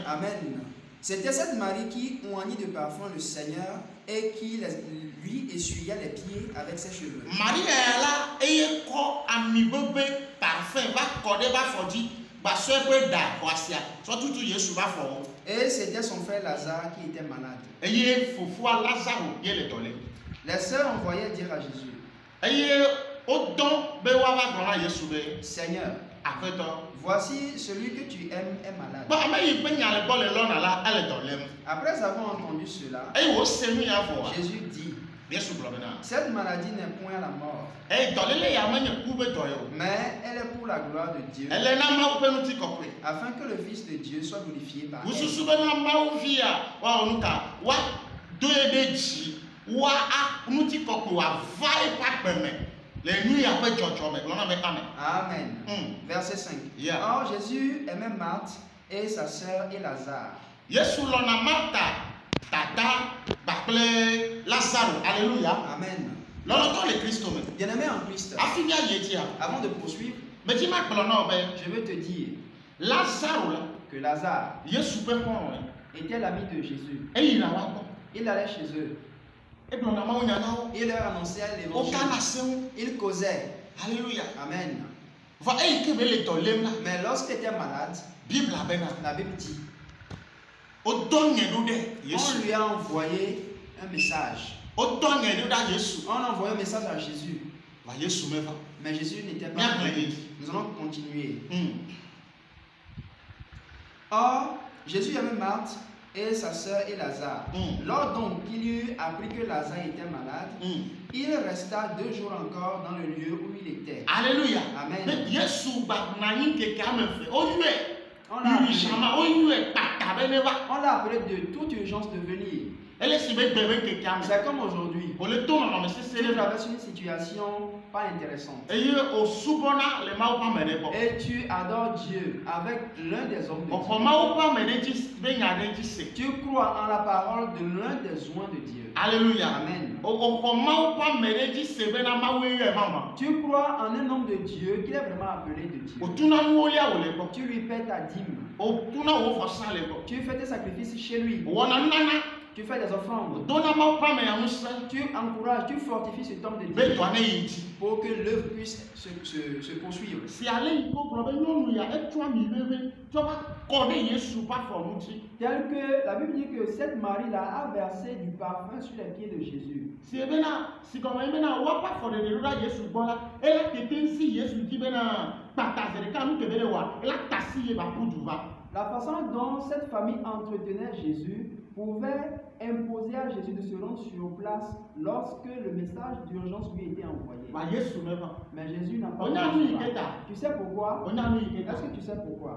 Amen. C'était cette Marie qui oignit de parfum le Seigneur et qui lui essuya les pieds avec ses cheveux. Marie est là et ko ami bebe parfum va coder va fodi ba so pe da kwasia so tutu Yesu ba fo. Et c'était son frère Lazare qui était malade. Eye fofu Lazare ye le tole. Les sœurs envoyaient dire à Jésus. Eye odon be wa va gbona Yesu be. Seigneur, voici celui que tu aimes est malade. Après avoir entendu cela, Jésus dit, cette maladie n'est point la mort, mais elle est pour la gloire de Dieu, afin que le Fils de Dieu soit glorifié par elle. Amen. Verset 5. Or Jésus aimait Marthe et sa sœur et Lazare. Alléluia. Amen. Bien-aimé en Christ, avant de poursuivre, je veux te dire que Lazare était l'ami de Jésus. Il allait chez eux. Il leur annonçait l'évangile. Il causait. Alléluia. Amen. Mais lorsqu'il était malade, la Bible dit, on lui a envoyé un message. On a envoyé un message à Jésus. Mais Jésus n'était pas venu. Nous allons continuer. Or, Jésus aimait Marthe et sa sœur et Lazare. Lors donc qu'il eut appris que Lazare était malade, il resta 2 jours encore dans le lieu où il était. Alléluia. Amen. On l'a appelé de toute urgence de venir. C'est comme aujourd'hui. Tu traverses une situation pas intéressante. Et tu adores Dieu avec l'un des hommes de Dieu. Tu crois en la parole de l'un des oints de Dieu. Alléluia. Amen. Tu crois en un homme de Dieu qui est vraiment appelé de Dieu. Tu lui paies ta dîme. Tu fais tes sacrifices chez lui. Tu fais des offrandes. Tu encourages, tu fortifies cet homme de Dieu pour que l'œuvre puisse se poursuivre. Tel que la Bible dit que cette Marie-là a versé du parfum sur les pieds de Jésus. La façon dont cette famille entretenait Jésus pouvait imposer à Jésus de se rendre sur place lorsque le message d'urgence lui était envoyé. Mais Jésus n'a pas entendu. Tu sais pourquoi? Est-ce que tu sais pourquoi?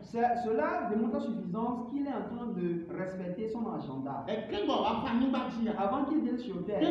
Cela démontre à suffisance qu'il est en train de respecter son agenda. Avant qu'il vienne sur terre,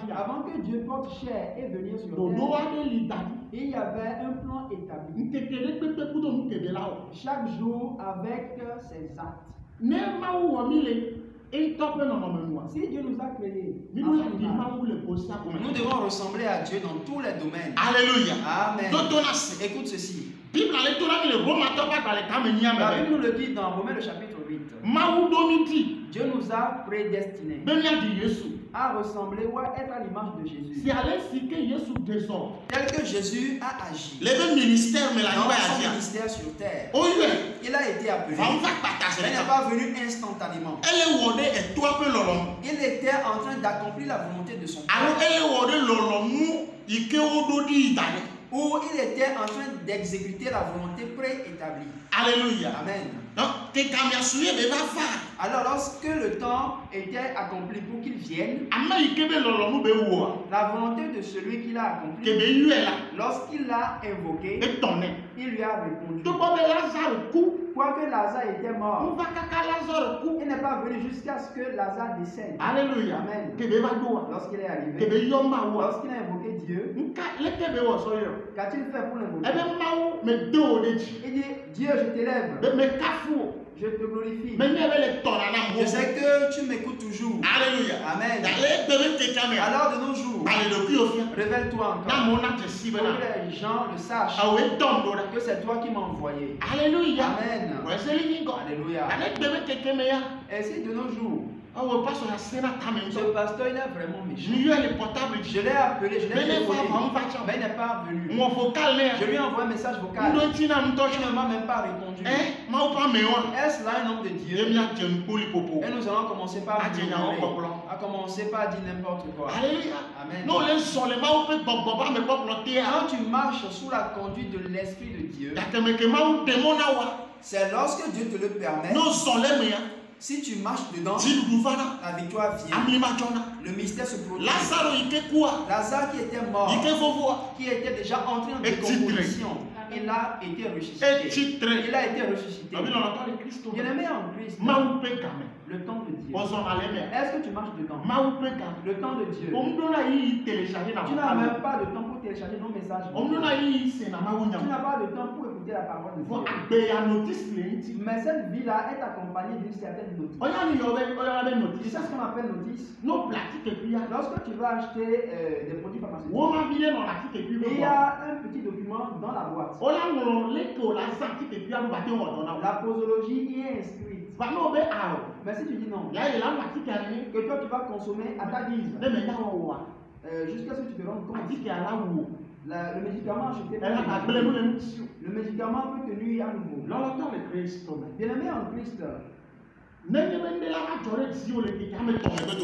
avant que Dieu porte chair et venir sur terre, il y avait un plan établi. Chaque jour avec ses actes. Si Dieu nous a créés, nous devons ressembler à Dieu dans tous les domaines. Alléluia. Amen. Écoute ceci. La Bible nous le dit dans Romains le chapitre 8. Dieu nous a prédestinés à ressembler ou à être à l'image de Jésus. Tel que Jésus a agi dans son ministère sur terre. Il a été appelé. Il n'est pas venu instantanément. Il était en train d'accomplir la volonté de son Père. Où il était en train d'exécuter la volonté préétablie. Alléluia. Amen. Alors lorsque le temps était accompli pour qu'il vienne, la volonté de celui qui l'a accompli, lorsqu'il l'a invoqué, il lui a répondu. Quoique Lazare était mort, il n'est pas venu jusqu'à ce que Lazare décède. Alléluia. Amen. Lorsqu'il est arrivé, lorsqu'il a invoqué Dieu, qu'a-t-il fait pour l'invoquer? Il dit, Dieu, je t'élève. Je te glorifie. Mais je sais que tu m'écoutes toujours. Alléluia. Amen. Alors de nos jours, révèle-toi encore. Que les gens le sachent. Que c'est toi qui m'as envoyé. Alléluia. Amen. Alléluia. Et si de nos jours, ce pasteur il est vraiment méchant. Je l'ai appelé, je l'ai téléphoné, mais il n'est pas venu. Je lui ai envoyé un message vocal. Il ne m'a même pas répondu. Est-ce là un homme de Dieu? Et nous allons commencer par dire n'importe quoi. Alléluia. Amen. Quand tu marches sous la conduite de l'Esprit de Dieu, c'est lorsque Dieu te le permet. Si tu marches dedans, la victoire vient. Le mystère se produit. Lazare qui était mort, qui était déjà entré en décomposition, il a été ressuscité. Il a été ressuscité. Bien-aimé en Christ, le temps de Dieu. Est-ce que tu marches dedans? Le temps de Dieu. Tu n'as même pas de temps pour télécharger nos messages. Tu n'as pas de temps pour écouter la parole de Dieu. Mais cette vie-là est accompagnée d'une certaine notice. Tu sais ce qu'on appelle notice? Lorsque tu vas acheter des produits pharmaceutiques, il y a un petit document dans la boîte. La posologie y est inscrite. Mais si tu dis non, que toi tu vas consommer à ta guise, jusqu'à ce que tu te rendes compte, le médicament acheté par le médicament peut te nuire à nouveau. Bien-aimé en Christ,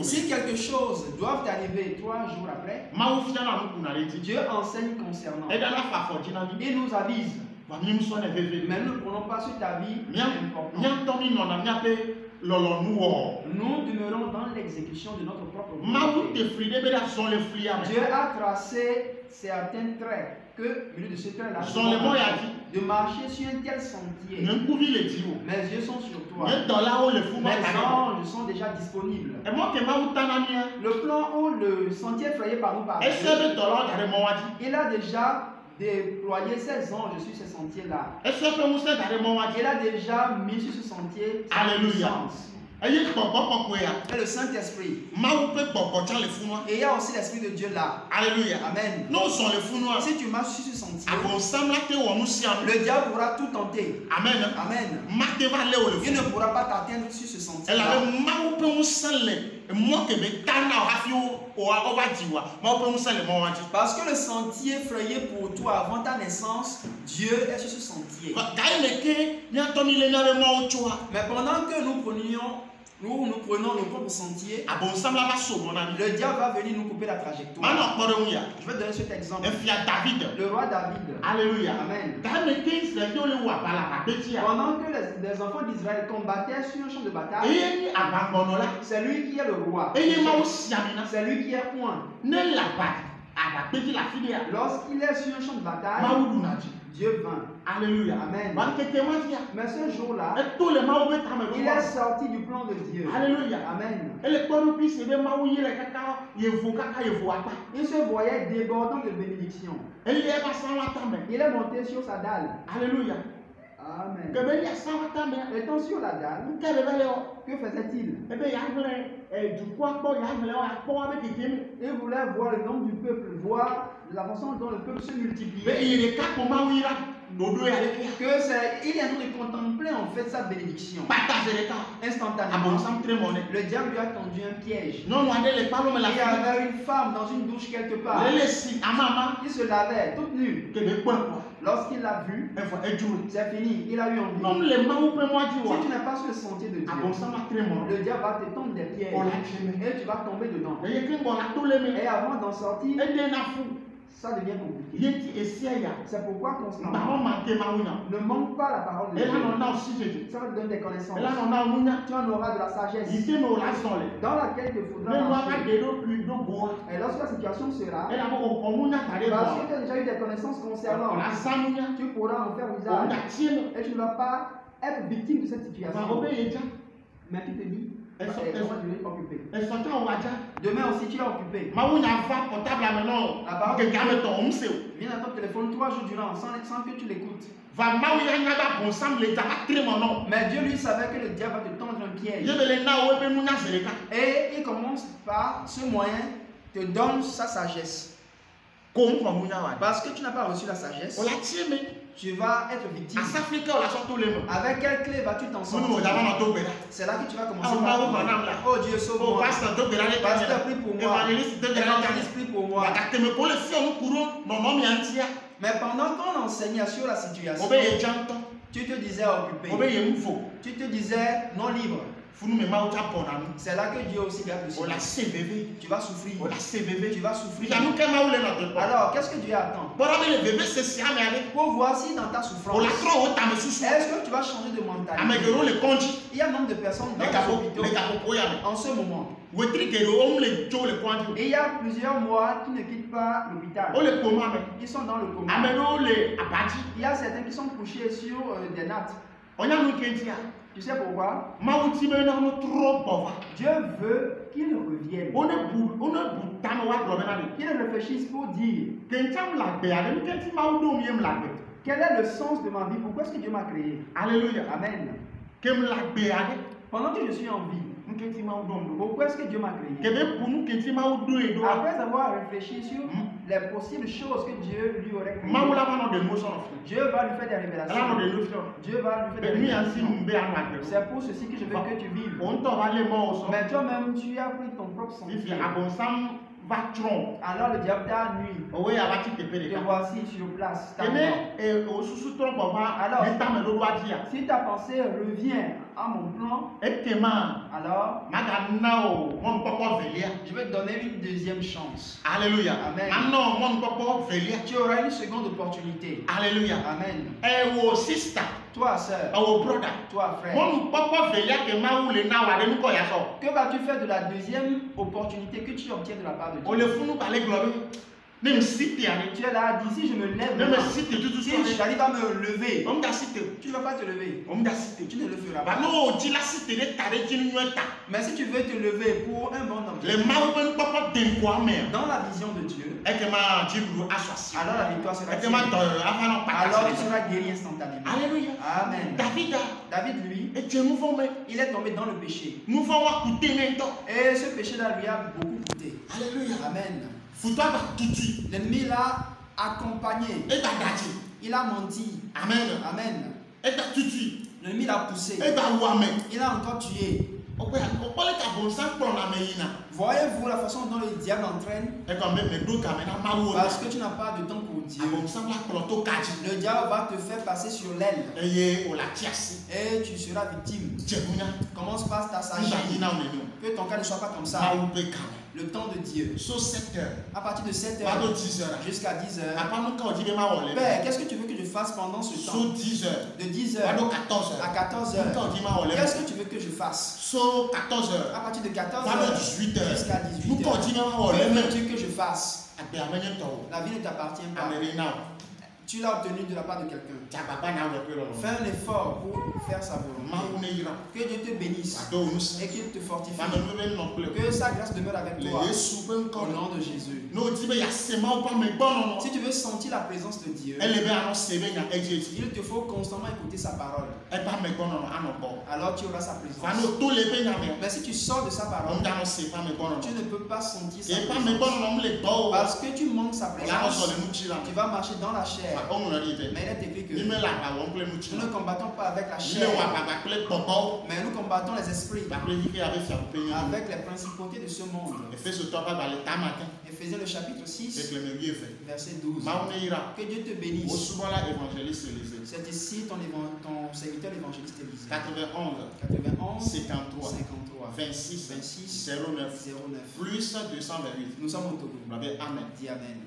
si quelque chose doit t'arriver 3 jours après, Dieu enseigne concernant. Il nous avise. Mais nous ne prenons pas sur ta vie. Nous demeurons dans l'exécution de notre propre vie. Dieu a tracé certains traits que, au milieu de ces traits-là, de marcher sur un tel sentier. Mes yeux sont sur toi. Mes anges sont déjà disponibles. Le plan ou le sentier frayé par nous par Dieu, il a déjà déployer ses anges sur ce sentier-là. Il a déjà mis sur ce sentier. Alléluia. Et le Saint-Esprit. Et il y a aussi l'Esprit de Dieu là. Alléluia. Amen. Si tu marches sur ce sentier, le diable pourra tout tenter. Amen. Amen. Il ne pourra pas t'atteindre sur ce sentier là. Parce que le sentier frayé pour toi avant ta naissance, Dieu est sur ce sentier. Mais pendant que nous prenons nos propres sentiers, le diable va venir nous couper la trajectoire. Je vais donner cet exemple. Le roi David. Alléluia. Amen. Pendant que les enfants d'Israël combattaient sur un champ de bataille, c'est lui qui est le roi. C'est lui qui est point. Lorsqu'il est sur un champ de bataille, Dieu vint. Alléluia. Amen. Mais ce jour-là, il est sorti du plan de Dieu. Alléluia. Amen. Il se voyait débordant de bénédictions. Il est monté sur sa dalle. Alléluia. Amen. Étant sur la dalle, que faisait-il? Il voulait voir le nombre du peuple, voir la façon dont le peuple se multipliait. Il est en train de contempler en fait sa bénédiction. Instantanément, le diable lui a tendu un piège. Il y avait une femme dans une douche quelque part. Il se lavait toute nue. Lorsqu'il l'a vu, c'est fini, il a eu envie. Si tu n'es pas sur le sentier de Dieu, le diable va te tendre des pièges et tu vas tomber dedans. Et avant d'en sortir, ça devient compliqué. C'est pourquoi constamment ne manque pas la parole de Dieu. Ça va te donner des connaissances. Tu en auras de la sagesse dans laquelle il te faudra marcher. Et lorsque la situation sera, parce que tu as déjà eu des connaissances concernant, tu pourras en faire usage. Et tu ne vas pas être victime de cette situation. Mais tu te dis, Demain aussi tu es occupé. Ma où n'a pas portable à maintenant. La parole Quelqu'un met ton homme c'est. Viens à ton téléphone 3 jours durant sans que tu l'écoutes. Va ma où il y a un bon sang les tabac très mon. Mais Dieu lui savait que le diable va te tendre un piège. Je vais les na où peut nous nager. Et il commence par ce moyen te donne sa sagesse. Parce que tu n'as pas reçu la sagesse. On l'a tué mais. Tu vas être victime. Avec quelle clé vas-tu t'en sortir? C'est là que tu vas commencer par oh Dieu, sauve-moi. Pasteur, prie pour moi. Évangéliste, prie pour moi. Mais pendant qu'on enseignait sur la situation, tu te disais occupé. Tu te disais non libre. C'est là que Dieu aussi garde le ciel. Tu vas souffrir. Tu vas souffrir. Alors, qu'est-ce que Dieu attend? Pour voir si dans ta souffrance, est-ce que tu vas changer de mentalité? Il y a un nombre de personnes dans les hôpitaux en ce moment. Et il y a plusieurs mois qui ne quittent pas l'hôpital. Ils sont dans le coma. Il y a certains qui sont couchés sur des nattes. Tu sais pourquoi? Dieu veut qu'ils reviennent. Qu'ils réfléchissent pour dire quel est le sens de ma vie? Pourquoi est-ce que Dieu m'a créé? Alléluia. Amen. Pendant que je suis en vie, pourquoi est-ce que Dieu m'a créé? Après avoir réfléchi sur les possibles choses que Dieu lui aurait créées, Dieu va lui faire des révélations. Dieu va lui faire des révélations. C'est pour ceci que je veux que tu vives. Mais toi-même, tu as pris ton propre sentier. Alors le diable t'a nuit. Te voici sur place. Alors, si ta pensée revient à mon plan, alors je vais te donner une deuxième chance. Alléluia. Amen. Tu auras une seconde opportunité. Alléluia. Amen. Toi, sœur. Toi, frère. Que vas-tu faire de la deuxième opportunité que tu obtiens de la part de Dieu? Tu es là, d'ici je me lève. Si j'arrive à me lever, tu ne vas pas te lever. Tu ne le feras pas. Mais si tu veux te lever pour un bon objectif, dans la vision de Dieu, alors la victoire sera tienne. Alors tu seras guéri instantanément. Alléluia. Amen. David, lui, il est tombé dans le péché. Et ce péché-là lui a beaucoup coûté. Alléluia. Amen. L'ennemi l'a accompagné. Il a menti. Amen. Amen. L'ennemi l'a poussé. Il a encore tué. Voyez-vous la façon dont le diable entraîne? Parce que tu n'as pas de temps pour Dieu. Le diable va te faire passer sur l'aile. Et tu seras victime. Commence par ta sagesse. Que ton cas ne soit pas comme ça. Le temps de Dieu. À partir de 7 heures jusqu'à 10 heures. Père, qu'est-ce que tu veux que je fasse pendant ce temps? De 10 heures à 14 heures. Qu'est-ce que tu veux que je fasse? À partir de 14 heures jusqu'à 18 heures. Que veux-tu que je fasse? La vie ne t'appartient pas. Tu l'as obtenu de la part de quelqu'un. Fais un effort pour faire sa volonté. Que Dieu te bénisse et qu'il te fortifie. Que sa grâce demeure avec toi. Au nom de Jésus. Si tu veux sentir la présence de Dieu, il te faut constamment écouter sa parole. Alors tu auras sa présence. Mais si tu sors de sa parole, tu ne peux pas sentir sa présence. Parce que tu manques sa présence. Tu vas marcher dans la chair. Mais il est écrit que nous ne combattons pas avec la chair, mais nous combattons les esprits avec les principautés de ce monde. Éphésiens le chapitre 6, verset 12. Que Dieu te bénisse. C'est ici ton serviteur évangéliste Élisée. 91 53 26 09 09. plus 228. Nous sommes au Togo. Amen. Dis Amen.